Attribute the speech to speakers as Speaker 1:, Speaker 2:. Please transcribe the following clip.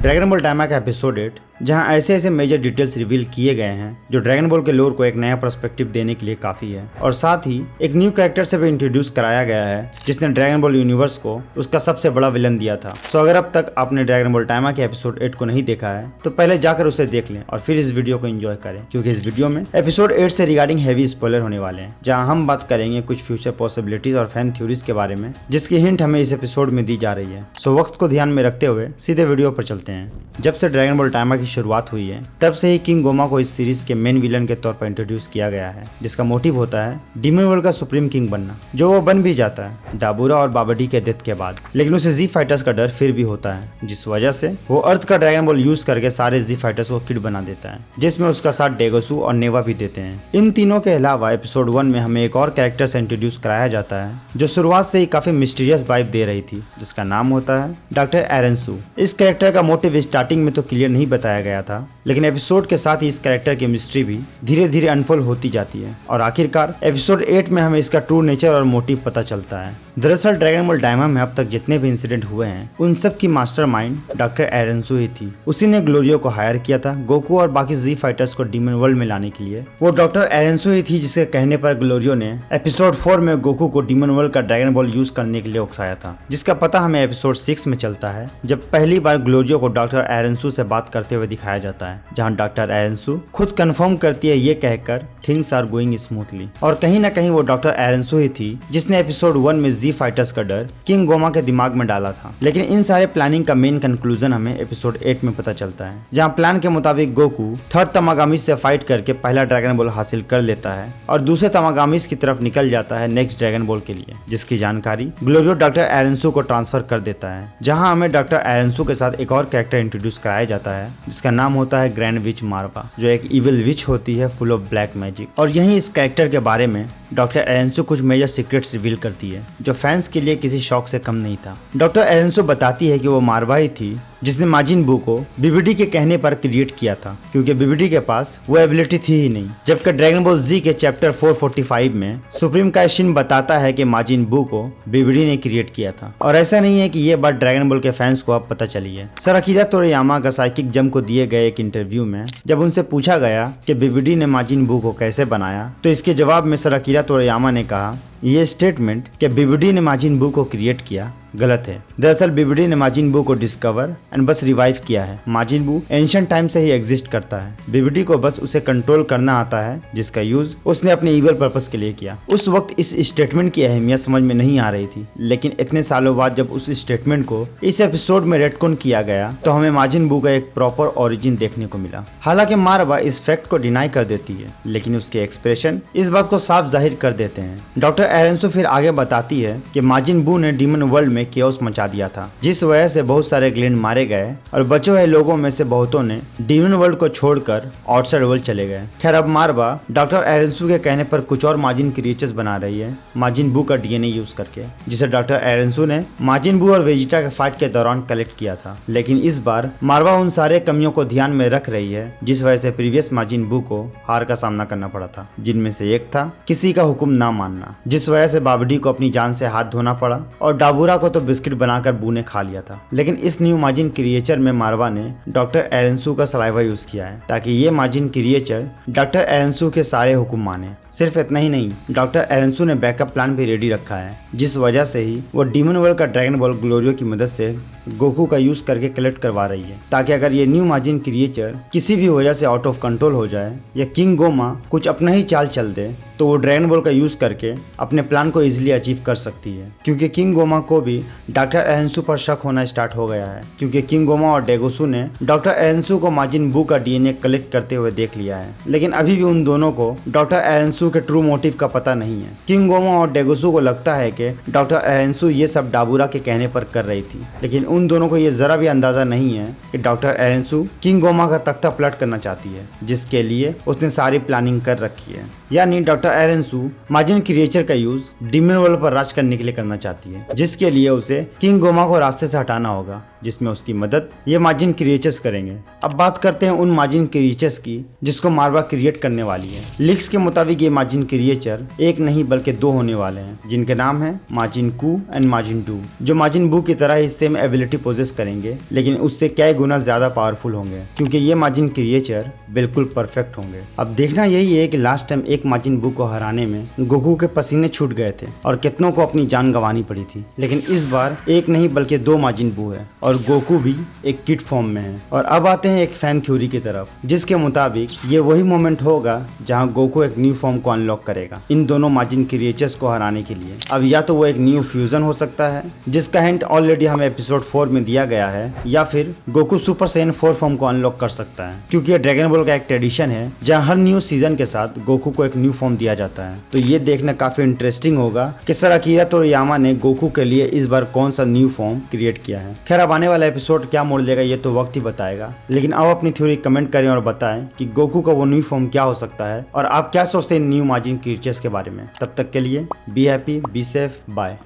Speaker 1: Dragon ball टाइमा का episode 8, जहां ऐसे मेजर डिटेल्स रिवील किए गए हैं जो ड्रैगन बॉल के लोर को एक नया पर्सपेक्टिव देने के लिए काफी है, और साथ ही एक न्यू कैरेक्टर से भी इंट्रोड्यूस कराया गया है जिसने ड्रैगन बॉल यूनिवर्स को उसका सबसे बड़ा विलन दिया था। सो अगर अब तक आपने ड्रैगन बॉल टाइमा के एपिसोड 8 को नहीं देखा है तो पहले जाकर उसे देख लें और फिर इस वीडियो को एंजॉय करें, क्योंकि इस वीडियो में एपिसोड 8 से रिगार्डिंग हैवी स्पॉइलर होने वाले हैं, जहां हम बात करेंगे कुछ फ्यूचर पॉसिबिलिटीज और फैन थ्योरीज के बारे में जिसकी हिंट हमें इस एपिसोड में दी जा रही है। सो वक्त को ध्यान में रखते हुए सीधे वीडियो पर चलते हैं। जब से ड्रैगन बॉल टाइमा की शुरुआत हुई है तब से ही किंग गोमा को इस सीरीज के मेन विलन के तौर पर इंट्रोड्यूस किया गया है, जिसका मोटिव होता है डीमन वर्ल्ड का सुप्रीम किंग बनना, जो वो बन भी जाता है डाबूरा और बाबाडी के डेथ के बाद। लेकिन उसे जी फाइटर्स का डर फिर भी होता है, जिस वजह से वो अर्थ का ड्रैगन बॉल यूज करके सारे जी फाइटर्स को किड बना देता है, जिसमें उसका साथ डेगोसू और नेवा भी देते हैं। इन तीनों के अलावा एपिसोड 1 में हमें एक और कैरेक्टर से इंट्रोड्यूस कराया जाता है जो शुरुआत से ही काफी मिस्टीरियस वाइब दे रही थी, जिसका नाम होता है डॉक्टर एरेंसू। इस कैरेक्टर का मोटिव स्टार्टिंग में तो क्लियर नहीं बताया गया था, लेकिन एपिसोड के साथ ही इस कैरेक्टर की मिस्ट्री भी धीरे धीरे अनफोल्ड होती जाती है और आखिरकार एपिसोड 8 में हमें इसका ट्रू नेचर और मोटिव पता चलता है। दरअसल ड्रैगन बॉल टाइमा में अब तक जितने भी इंसिडेंट हुए हैं उन सब की मास्टरमाइंड डॉक्टर एरेंसू ही थी। उसी ने ग्लोरियो को हायर किया था गोकू और बाकी जी फाइटर्स को डीमन वर्ल्ड में लाने के लिए। वो डॉक्टर एरेंसू ही थी जिसके कहने पर ग्लोरियो ने एपिसोड 4 में गोकू को डीमन वर्ल्ड का ड्रैगन बॉल यूज करने के लिए उकसाया था, जिसका पता हमें एपिसोड 6 में चलता है जब पहली बार ग्लोरियो को डॉक्टर एरेंसू से बात करते हुए दिखाया जाता है, जहाँ डॉक्टर एरेंसू खुद कंफर्म करती है ये कहकर थिंग्स आर गोइंग स्मूथली। और कहीं ना कहीं वो डॉक्टर एरेंसू ही थी जिसने एपिसोड 1 में जी फाइटर्स का डर किंग गोमा के दिमाग में डाला था। लेकिन इन सारे प्लानिंग का मेन कंक्लूजन हमें एपिसोड 8 में पता चलता है, जहां प्लान के मुताबिक गोकू थर्ड तमागामिस से फाइट करके पहला ड्रैगन बॉल हासिल कर लेता है और दूसरे तमागामिस की तरफ निकल जाता है नेक्स्ट ड्रैगन बॉल के लिए, जिसकी जानकारी ग्लोरियो डॉक्टर एरेंसू को ट्रांसफर कर देता है। जहां हमें डॉक्टर एरेंसू के साथ एक और कैरेक्टर इंट्रोड्यूस कराया जाता है जिसका नाम होता है ग्रैंड विच मार्वा, जो एक इविल विच होती है फुल ऑफ ब्लैक मैजिक। और यही इस कैरेक्टर के बारे में डॉक्टर एरेंसू कुछ मेजर सीक्रेट्स रिवील करती है जो फैंस के लिए किसी शौक से कम नहीं था। डॉक्टर एरेंसू बताती है कि वो मार्वा ही थी जिसने माजिन बू को बीबीडी के कहने पर क्रिएट किया था, क्योंकि बीबीडी के पास वो एबिलिटी थी ही नहीं। जबकि ड्रैगन बॉल जी के चैप्टर 445 में सुप्रीम काइशिन बताता है कि माजिन बू को बीबीडी ने क्रिएट किया था। और ऐसा नहीं है कि ये बात ड्रैगन बॉल के फैंस को अब पता चली है। सर अकीरा तोरेयामा का साइकिक जम को दिए गए एक इंटरव्यू में जब उनसे पूछा गया कि बीबीडी ने माजिन बू को कैसे बनाया, तो इसके जवाब में सर अकीरा तोरेयामा ने कहा ये स्टेटमेंट कि बीबीडी ने माजिन बू को क्रिएट किया गलत है। दरअसल बीबीडी ने माजिन बू को डिस्कवर एंड बस रिवाइव किया है। माजिन बू एंशिएंट टाइम से ही एग्जिस्ट करता है, बीबीडी को बस उसे कंट्रोल करना आता है, जिसका यूज उसने अपने इवल पर्पस के लिए किया। उस वक्त इस स्टेटमेंट की अहमियत समझ में नहीं आ रही थी, लेकिन इतने सालों बाद जब उस स्टेटमेंट को इस एपिसोड में रेटकॉन किया गया तो हमें माजिन बू का एक प्रॉपर ओरिजिन देखने को मिला। हालांकि मार्वा इस फैक्ट को डिनाई कर देती है, लेकिन उसके एक्सप्रेशन इस बात को साफ जाहिर कर देते हैं। डॉक्टर एरेंसू फिर आगे बताती है कि माजिन बू ने डीमन वर्ल्ड में केओस मचा दिया था, जिस वजह से बहुत सारे ग्लेंड मारे गए और बचे हुए लोगों में से बहुतों ने डीमन वर्ल्ड को छोड़कर आउटसाइड वर्ल्ड चले गए। खैर अब मार्वा डॉक्टर एरेंसू के कहने पर कुछ और माजिन क्रिएचर्स बना रही है माजिन बू का डीएनए यूज करके, जिसे डॉक्टर एरेंसू ने माजिन बू और वेजिटा के फाइट के दौरान कलेक्ट किया था। लेकिन इस बार मार्वा उन सारे कमियों को ध्यान में रख रही है जिस वजह से प्रीवियस माजिन बू को हार का सामना करना पड़ा था, जिनमें से एक था किसी का हुक्म ना मानना, जिस वजह से बाबडी को अपनी जान से हाथ धोना पड़ा और डाबूरा को तो बिस्किट बनाकर बू ने खा लिया था। लेकिन इस न्यू माजिन क्रिएचर में मार्वा ने डॉक्टर एरेंसू का सलाइवा यूज किया है ताकि ये माजिन क्रिएचर डॉक्टर एरेंसू के सारे हुक्म माने। सिर्फ इतना ही नहीं, डॉक्टर एरेंसू ने बैकअप प्लान भी रेडी रखा है, जिस वजह से ही वो डीमन वर्ल्ड का ड्रैगन बॉल ग्लोरियो की मदद से गोकू का यूज करके कलेक्ट करवा रही है, ताकि अगर ये न्यू माजिन क्रिएचर किसी भी वजह से आउट ऑफ कंट्रोल हो जाए या किंग गोमा कुछ अपना ही चाल चल दे तो वो ड्रैगन बॉल का यूज करके अपने प्लान को इजीली अचीव कर सकती है। क्योंकि किंग गोमा को भी डॉक्टर एरेंसू पर शक होना स्टार्ट हो गया है, क्योंकि किंग गोमा और डेगोसू ने डॉक्टर एरेंसू को माजिन बू का डीएनए कलेक्ट करते हुए देख लिया है। लेकिन अभी भी उन दोनों को डॉक्टर एरेंसू के ट्रू मोटिव का पता नहीं है। किंग गोमा और डेगोसू को लगता है कि डॉक्टर एरेंसू ये सब डाबूरा के कहने पर कर रही थी, लेकिन उन दोनों को ये जरा भी अंदाजा नहीं है कि डॉक्टर एरेंसू किंग गोमा का तख्ता पलट करना चाहती है, जिसके लिए उसने सारी प्लानिंग कर रखी है। यानी डॉक्टर एरन सू माजिन क्रिएचर का यूज डीमन वर्ल्ड पर राज करने के लिए करना चाहती है, जिसके लिए उसे किंग गोमा को रास्ते से हटाना होगा, जिसमें उसकी मदद ये माजिन क्रिएचर्स करेंगे। अब बात करते हैं उन माजिन क्रिएचर्स की जिसको मार्वा क्रिएट करने वाली है। लीक्स के मुताबिक ये माजिन क्रिएचर एक नहीं बल्कि 2 होने वाले हैं, जिनके नाम है माजिन कू एंड माजिन डू, जो माजिन बू की तरह ही सेम एबिलिटी पोजेस करेंगे, लेकिन उससे कई गुना ज्यादा पावरफुल होंगे, क्योंकि ये माजिन क्रिएचर बिल्कुल परफेक्ट होंगे। अब देखना यही है कि लास्ट टाइम एक माजिन बू को हराने में गोकू के पसीने छूट गए थे और कितनों को अपनी जान गंवानी पड़ी थी, लेकिन इस बार एक नहीं बल्कि 2 माजिन बू है और गोकू भी एक किड फॉर्म में है। और अब आते हैं एक फैन थ्योरी की तरफ, जिसके मुताबिक ये वही मोमेंट होगा जहां गोकू एक न्यू फॉर्म को अनलॉक करेगा इन दोनों माजिन क्रिएचर्स को हराने के लिए। अब या तो वो एक न्यू फ्यूजन हो सकता है, जिसका हिंट ऑलरेडी हमें एपिसोड 4 में दिया गया है, या फिर गोकू सुपर सैयन 4 फॉर्म को अनलॉक कर सकता है, क्योंकि ये ड्रैगन बॉल का एक ट्रेडिशन है जहाँ हर न्यू सीजन के साथ गोकू को एक न्यू फॉर्म दिया जाता है। तो ये देखना काफी इंटरेस्टिंग होगा कि सर अकीरा तोरियामा ने गोकू के लिए इस बार कौन सा न्यू फॉर्म क्रिएट किया है। खैर अब आने वाला एपिसोड क्या मोड़ लेगा ये तो वक्त ही बताएगा, लेकिन अब अपनी थ्योरी कमेंट करें और बताएं कि गोकू का वो न्यू फॉर्म क्या हो सकता है और आप क्या सोचते हैं न्यू माजिन क्रिएचर्स के बारे में। तब तक के लिए be happy, be safe, bye.